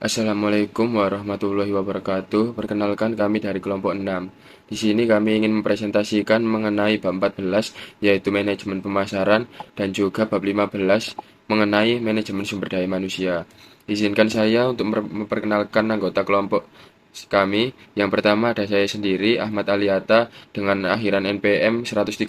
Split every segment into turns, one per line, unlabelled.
Assalamualaikum warahmatullahi wabarakatuh. Perkenalkan kami dari kelompok 6. Di sini kami ingin mempresentasikan mengenai bab 14 yaitu manajemen pemasaran dan juga bab 15 mengenai manajemen sumber daya manusia. Izinkan saya untuk memperkenalkan anggota kelompok kami. Yang pertama ada saya sendiri, Ahmad Aliata dengan akhiran NPM 131.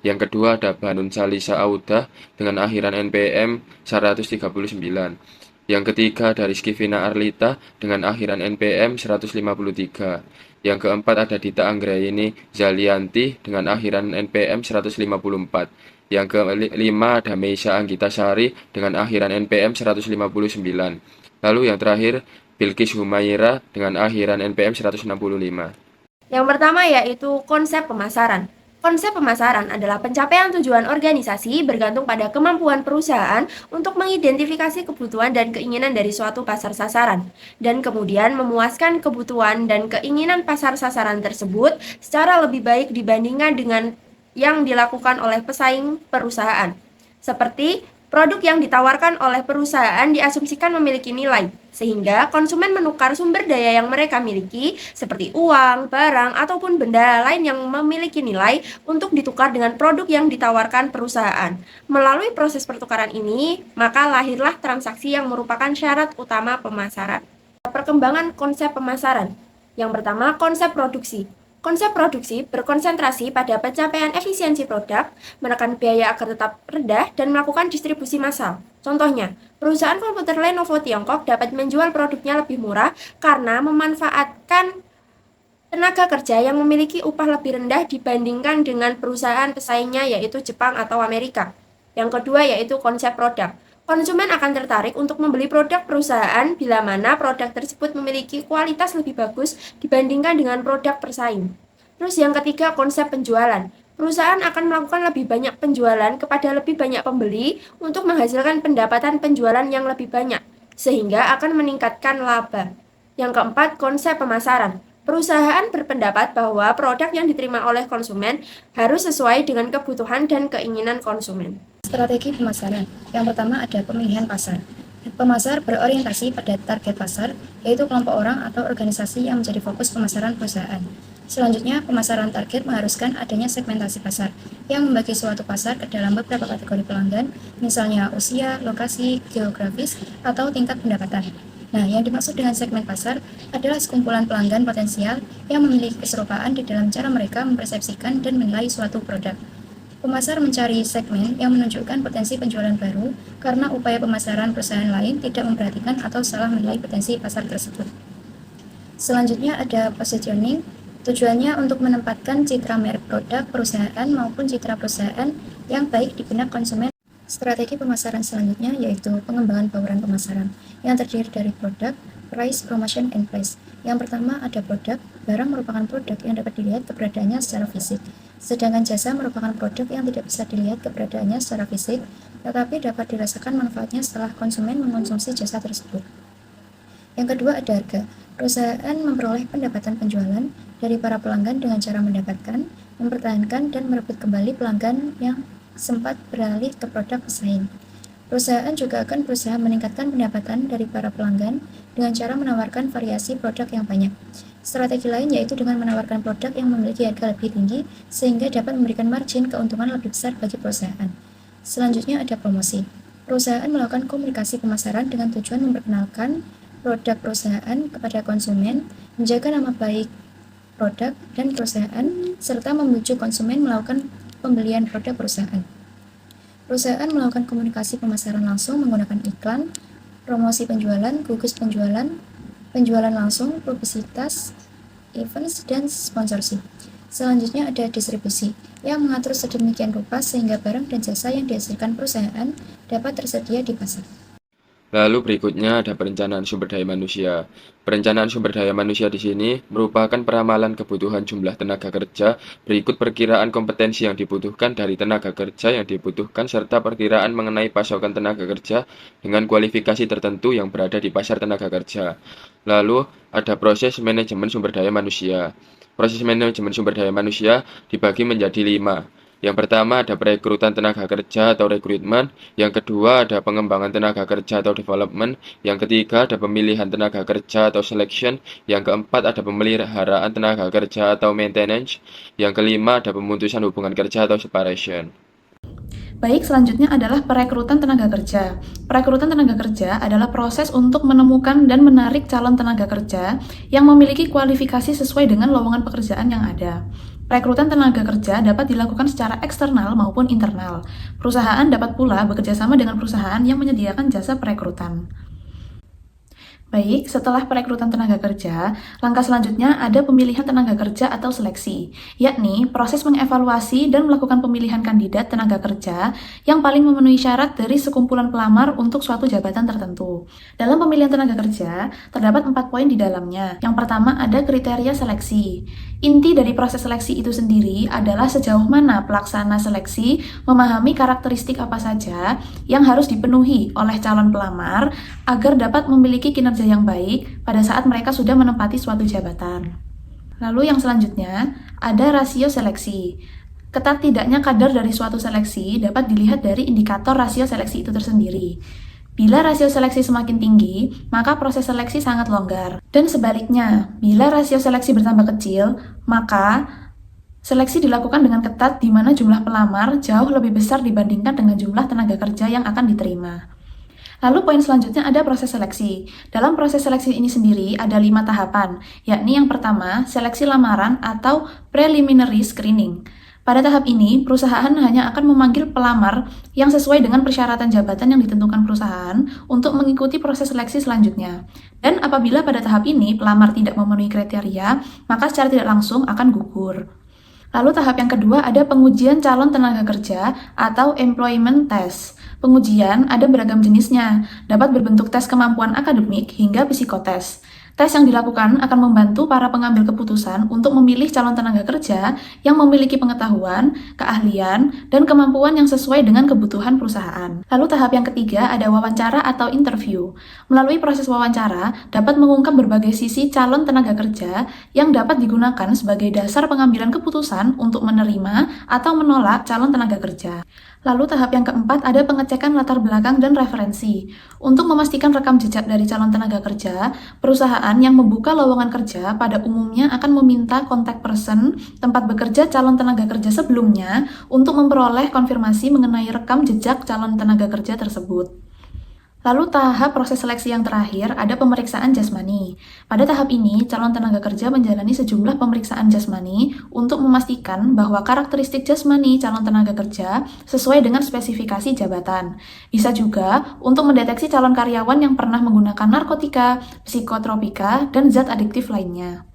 Yang kedua ada Banun Salisa Audah dengan akhiran NPM 139. Yang ketiga ada Rizky Vina Arlita dengan akhiran NPM 153. Yang keempat ada Dita Anggraini Zalianti dengan akhiran NPM 154. Yang kelima ada Meisa Anggita Sari dengan akhiran NPM 159. Lalu yang terakhir Bilkis Humaira dengan akhiran NPM 165.
Yang pertama yaitu konsep pemasaran. Konsep pemasaran adalah pencapaian tujuan organisasi bergantung pada kemampuan perusahaan untuk mengidentifikasi kebutuhan dan keinginan dari suatu pasar sasaran, dan kemudian memuaskan kebutuhan dan keinginan pasar sasaran tersebut secara lebih baik dibandingkan dengan yang dilakukan oleh pesaing perusahaan. Seperti produk yang ditawarkan oleh perusahaan diasumsikan memiliki nilai, sehingga konsumen menukar sumber daya yang mereka miliki, seperti uang, barang, ataupun benda lain yang memiliki nilai untuk ditukar dengan produk yang ditawarkan perusahaan. Melalui proses pertukaran ini, maka lahirlah transaksi yang merupakan syarat utama pemasaran. Perkembangan konsep pemasaran. Yang pertama, konsep produksi. Konsep produksi berkonsentrasi pada pencapaian efisiensi produk, menekan biaya agar tetap rendah, dan melakukan distribusi massal. Contohnya, perusahaan komputer Lenovo Tiongkok dapat menjual produknya lebih murah karena memanfaatkan tenaga kerja yang memiliki upah lebih rendah dibandingkan dengan perusahaan pesaingnya yaitu Jepang atau Amerika. Yang kedua yaitu konsep produk. Konsumen akan tertarik untuk membeli produk perusahaan bila mana produk tersebut memiliki kualitas lebih bagus dibandingkan dengan produk pesaing. Terus yang ketiga konsep penjualan. Perusahaan akan melakukan lebih banyak penjualan kepada lebih banyak pembeli untuk menghasilkan pendapatan penjualan yang lebih banyak, sehingga akan meningkatkan laba. Yang keempat, konsep pemasaran. Perusahaan berpendapat bahwa produk yang diterima oleh konsumen harus sesuai dengan kebutuhan dan keinginan konsumen.
Strategi pemasaran. Yang pertama ada pemilihan pasar. Pemasar berorientasi pada target pasar, yaitu kelompok orang atau organisasi yang menjadi fokus pemasaran perusahaan. Selanjutnya, pemasaran target mengharuskan adanya segmentasi pasar, yang membagi suatu pasar ke dalam beberapa kategori pelanggan, misalnya usia, lokasi, geografis, atau tingkat pendapatan. Nah, yang dimaksud dengan segmen pasar adalah sekumpulan pelanggan potensial yang memiliki keserupaan di dalam cara mereka mempersepsikan dan menilai suatu produk. Pemasar mencari segmen yang menunjukkan potensi penjualan baru karena upaya pemasaran perusahaan lain tidak memperhatikan atau salah menilai potensi pasar tersebut. Selanjutnya ada positioning. Tujuannya untuk menempatkan citra merek produk perusahaan maupun citra perusahaan yang baik di benak konsumen. Strategi pemasaran selanjutnya yaitu pengembangan bauran pemasaran yang terdiri dari produk, price, promotion, and place. Yang pertama ada produk. Barang merupakan produk yang dapat dilihat keberadaannya secara fisik. Sedangkan jasa merupakan produk yang tidak bisa dilihat keberadaannya secara fisik, tetapi dapat dirasakan manfaatnya setelah konsumen mengonsumsi jasa tersebut. Yang kedua ada harga. Perusahaan memperoleh pendapatan penjualan dari para pelanggan dengan cara mendapatkan, mempertahankan, dan merebut kembali pelanggan yang sempat beralih ke produk pesaing. Perusahaan juga akan berusaha meningkatkan pendapatan dari para pelanggan dengan cara menawarkan variasi produk yang banyak. Strategi lain yaitu dengan menawarkan produk yang memiliki harga lebih tinggi sehingga dapat memberikan margin keuntungan lebih besar bagi perusahaan. Selanjutnya ada promosi. Perusahaan melakukan komunikasi pemasaran dengan tujuan memperkenalkan produk perusahaan kepada konsumen, menjaga nama baik produk dan perusahaan, serta membujuk konsumen melakukan pembelian produk perusahaan. Perusahaan melakukan komunikasi pemasaran langsung menggunakan iklan, promosi penjualan, gugus penjualan, penjualan langsung, publisitas, events, dan sponsorship. Selanjutnya ada distribusi, yang mengatur sedemikian rupa sehingga barang dan jasa yang dihasilkan perusahaan dapat tersedia di pasar.
Lalu berikutnya ada perencanaan sumber daya manusia. Perencanaan sumber daya manusia di sini merupakan peramalan kebutuhan jumlah tenaga kerja berikut perkiraan kompetensi yang dibutuhkan dari tenaga kerja yang dibutuhkan serta perkiraan mengenai pasokan tenaga kerja dengan kualifikasi tertentu yang berada di pasar tenaga kerja. Lalu ada proses manajemen sumber daya manusia. Proses manajemen sumber daya manusia dibagi menjadi 5. Yang pertama ada perekrutan tenaga kerja atau rekrutmen, yang kedua ada pengembangan tenaga kerja atau development, yang ketiga ada pemilihan tenaga kerja atau selection, yang keempat ada pemeliharaan tenaga kerja atau maintenance, yang kelima ada pemutusan hubungan kerja atau separation.
Baik, selanjutnya adalah perekrutan tenaga kerja. Perekrutan tenaga kerja adalah proses untuk menemukan dan menarik calon tenaga kerja yang memiliki kualifikasi sesuai dengan lowongan pekerjaan yang ada. Perekrutan tenaga kerja dapat dilakukan secara eksternal maupun internal. Perusahaan dapat pula bekerja sama dengan perusahaan yang menyediakan jasa perekrutan. Baik, setelah perekrutan tenaga kerja, langkah selanjutnya ada pemilihan tenaga kerja atau seleksi, yakni proses mengevaluasi dan melakukan pemilihan kandidat tenaga kerja yang paling memenuhi syarat dari sekumpulan pelamar untuk suatu jabatan tertentu. Dalam pemilihan tenaga kerja, terdapat 4 poin di dalamnya. Yang pertama ada kriteria seleksi. Inti dari proses seleksi itu sendiri adalah sejauh mana pelaksana seleksi memahami karakteristik apa saja yang harus dipenuhi oleh calon pelamar agar dapat memiliki kinerja yang baik pada saat mereka sudah menempati suatu jabatan. Lalu yang selanjutnya ada rasio seleksi. Ketat tidaknya kadar dari suatu seleksi dapat dilihat dari indikator rasio seleksi itu tersendiri. Bila rasio seleksi semakin tinggi, maka proses seleksi sangat longgar. Dan sebaliknya, bila rasio seleksi bertambah kecil, maka seleksi dilakukan dengan ketat di mana jumlah pelamar jauh lebih besar dibandingkan dengan jumlah tenaga kerja yang akan diterima. Lalu poin selanjutnya ada proses seleksi. Dalam proses seleksi ini sendiri ada 5 tahapan, yakni yang pertama, seleksi lamaran atau preliminary screening. Pada tahap ini, perusahaan hanya akan memanggil pelamar yang sesuai dengan persyaratan jabatan yang ditentukan perusahaan untuk mengikuti proses seleksi selanjutnya. Dan apabila pada tahap ini pelamar tidak memenuhi kriteria, maka secara tidak langsung akan gugur. Lalu tahap yang kedua ada pengujian calon tenaga kerja atau employment test. Pengujian ada beragam jenisnya, dapat berbentuk tes kemampuan akademik hingga psikotes. Tes yang dilakukan akan membantu para pengambil keputusan untuk memilih calon tenaga kerja yang memiliki pengetahuan, keahlian, dan kemampuan yang sesuai dengan kebutuhan perusahaan. Lalu tahap yang ketiga ada wawancara atau interview. Melalui proses wawancara dapat mengungkap berbagai sisi calon tenaga kerja yang dapat digunakan sebagai dasar pengambilan keputusan untuk menerima atau menolak calon tenaga kerja. Lalu tahap yang keempat ada pengecekan latar belakang dan referensi. Untuk memastikan rekam jejak dari calon tenaga kerja, perusahaan yang membuka lowongan kerja pada umumnya akan meminta kontak person tempat bekerja calon tenaga kerja sebelumnya untuk memperoleh konfirmasi mengenai rekam jejak calon tenaga kerja tersebut. Lalu tahap proses seleksi yang terakhir ada pemeriksaan jasmani. Pada tahap ini, calon tenaga kerja menjalani sejumlah pemeriksaan jasmani untuk memastikan bahwa karakteristik jasmani calon tenaga kerja sesuai dengan spesifikasi jabatan. Bisa juga untuk mendeteksi calon karyawan yang pernah menggunakan narkotika, psikotropika, dan zat adiktif lainnya.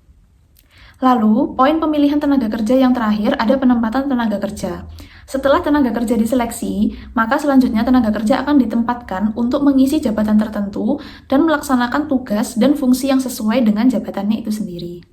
Lalu, poin pemilihan tenaga kerja yang terakhir ada penempatan tenaga kerja. Setelah tenaga kerja diseleksi, maka selanjutnya tenaga kerja akan ditempatkan untuk mengisi jabatan tertentu dan melaksanakan tugas dan fungsi yang sesuai dengan jabatannya itu sendiri.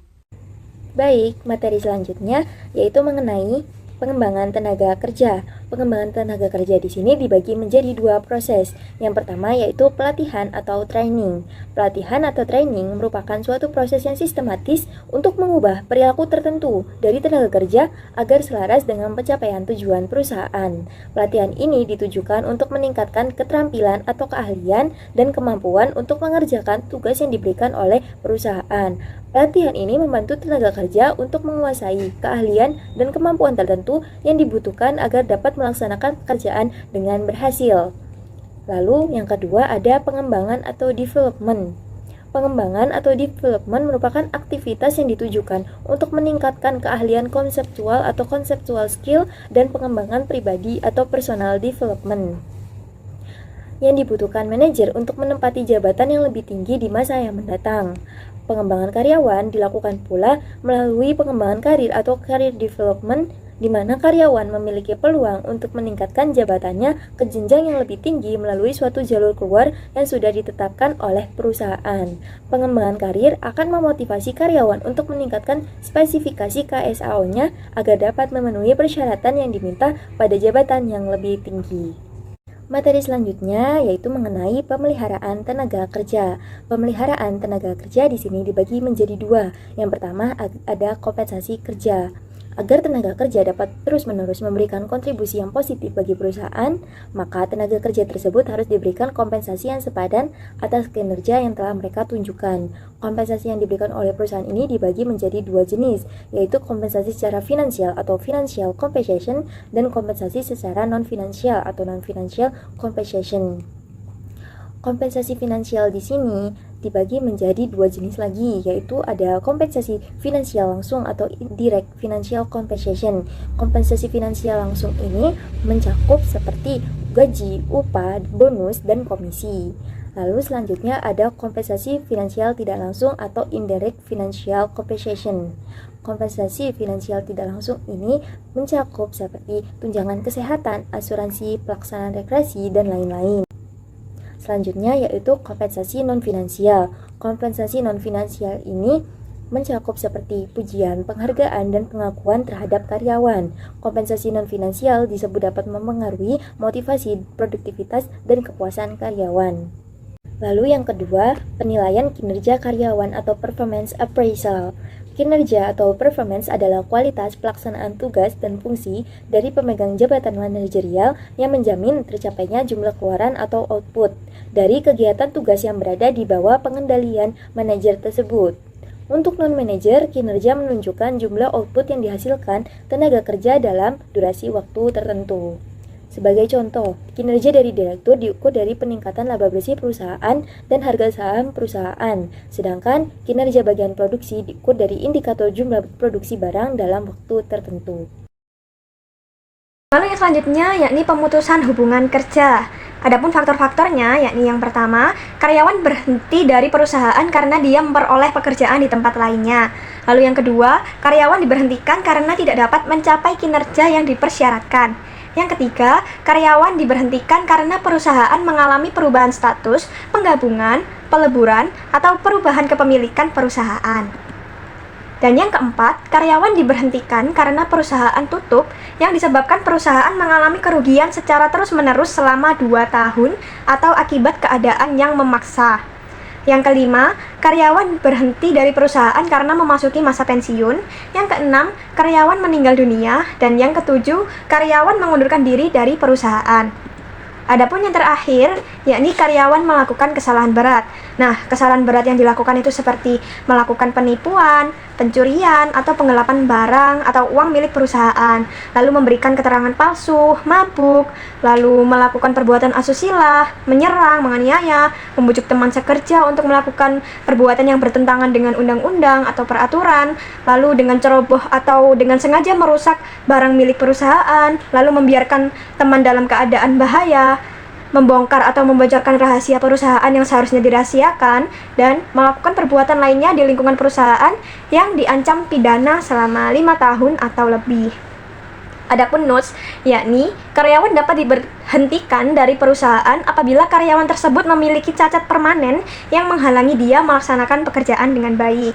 Baik, materi selanjutnya yaitu mengenai pengembangan tenaga kerja. Pengembangan tenaga kerja di sini dibagi menjadi 2 proses. Yang pertama yaitu pelatihan atau training. Pelatihan atau training merupakan suatu proses yang sistematis untuk mengubah perilaku tertentu dari tenaga kerja agar selaras dengan pencapaian tujuan perusahaan. Pelatihan ini ditujukan untuk meningkatkan keterampilan atau keahlian dan kemampuan untuk mengerjakan tugas yang diberikan oleh perusahaan. Pelatihan ini membantu tenaga kerja untuk menguasai keahlian dan kemampuan tertentu yang dibutuhkan agar dapat melaksanakan pekerjaan dengan berhasil. Lalu yang kedua ada pengembangan atau development. Pengembangan atau development merupakan aktivitas yang ditujukan untuk meningkatkan keahlian konseptual atau conceptual skill dan pengembangan pribadi atau personal development yang dibutuhkan manajer untuk menempati jabatan yang lebih tinggi di masa yang mendatang. Pengembangan karyawan dilakukan pula melalui pengembangan karir atau career development, di mana karyawan memiliki peluang untuk meningkatkan jabatannya ke jenjang yang lebih tinggi melalui suatu jalur keluar yang sudah ditetapkan oleh perusahaan. Pengembangan karir akan memotivasi karyawan untuk meningkatkan spesifikasi KSAO-nya agar dapat memenuhi persyaratan yang diminta pada jabatan yang lebih tinggi. Materi selanjutnya yaitu mengenai pemeliharaan tenaga kerja. Pemeliharaan tenaga kerja di sini dibagi menjadi 2. Yang pertama ada kompensasi kerja Agar tenaga kerja dapat terus-menerus memberikan kontribusi yang positif bagi perusahaan, maka tenaga kerja tersebut harus diberikan kompensasi yang sepadan atas kinerja yang telah mereka tunjukkan. Kompensasi yang diberikan oleh perusahaan ini dibagi menjadi dua jenis, yaitu kompensasi secara finansial atau financial compensation dan kompensasi secara non-finansial atau non-financial compensation. Kompensasi finansial di sini dibagi menjadi dua jenis lagi, yaitu ada kompensasi finansial langsung atau indirect financial compensation. Kompensasi finansial langsung ini mencakup seperti gaji, upah, bonus, dan komisi. Lalu selanjutnya ada kompensasi finansial tidak langsung atau indirect financial compensation. Kompensasi finansial tidak langsung ini mencakup seperti tunjangan kesehatan, asuransi, pelaksanaan rekreasi, dan lain-lain. Selanjutnya yaitu kompensasi non-finansial. Kompensasi non-finansial ini mencakup seperti pujian, penghargaan, dan pengakuan terhadap karyawan. Kompensasi non-finansial disebut dapat mempengaruhi motivasi, produktivitas, dan kepuasan karyawan. Lalu yang kedua, penilaian kinerja karyawan atau performance appraisal. Kinerja atau performance adalah kualitas pelaksanaan tugas dan fungsi dari pemegang jabatan manajerial yang menjamin tercapainya jumlah keluaran atau output dari kegiatan tugas yang berada di bawah pengendalian manajer tersebut. Untuk non-manajer, kinerja menunjukkan jumlah output yang dihasilkan tenaga kerja dalam durasi waktu tertentu. Sebagai contoh, kinerja dari direktur diukur dari peningkatan laba bersih perusahaan dan harga saham perusahaan, sedangkan kinerja bagian produksi diukur dari indikator jumlah produksi barang dalam waktu tertentu.
Lalu yang selanjutnya yakni pemutusan hubungan kerja. Adapun faktor-faktornya yakni yang pertama, karyawan berhenti dari perusahaan karena dia memperoleh pekerjaan di tempat lainnya. Lalu yang kedua, karyawan diberhentikan karena tidak dapat mencapai kinerja yang dipersyaratkan. Yang ketiga, karyawan diberhentikan karena perusahaan mengalami perubahan status, penggabungan, peleburan, atau perubahan kepemilikan perusahaan. Dan yang keempat, karyawan diberhentikan karena perusahaan tutup yang disebabkan perusahaan mengalami kerugian secara terus-menerus selama 2 tahun atau akibat keadaan yang memaksa. Yang kelima, karyawan berhenti dari perusahaan karena memasuki masa pensiun. Yang keenam, karyawan meninggal dunia. Dan yang ketujuh, karyawan mengundurkan diri dari perusahaan. Adapun yang terakhir, yakni karyawan melakukan kesalahan berat. Nah, kesalahan berat yang dilakukan itu seperti melakukan penipuan, pencurian, atau penggelapan barang atau uang milik perusahaan, lalu memberikan keterangan palsu, mabuk, lalu melakukan perbuatan asusila, menyerang, menganiaya, membujuk teman sekerja untuk melakukan perbuatan yang bertentangan dengan undang-undang atau peraturan, lalu dengan ceroboh atau dengan sengaja merusak barang milik perusahaan, lalu membiarkan teman dalam keadaan bahaya, membongkar atau membocorkan rahasia perusahaan yang seharusnya dirahasiakan, dan melakukan perbuatan lainnya di lingkungan perusahaan yang diancam pidana selama 5 tahun atau lebih. Adapun notes, yakni karyawan dapat diberhentikan dari perusahaan apabila karyawan tersebut memiliki cacat permanen yang menghalangi dia melaksanakan pekerjaan dengan baik.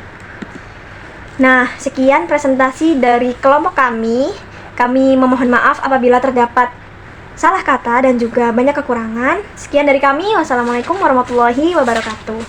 Nah, sekian presentasi dari kelompok kami. Kami memohon maaf apabila terdapat salah kata dan juga banyak kekurangan. Sekian dari kami. Wassalamualaikum warahmatullahi wabarakatuh.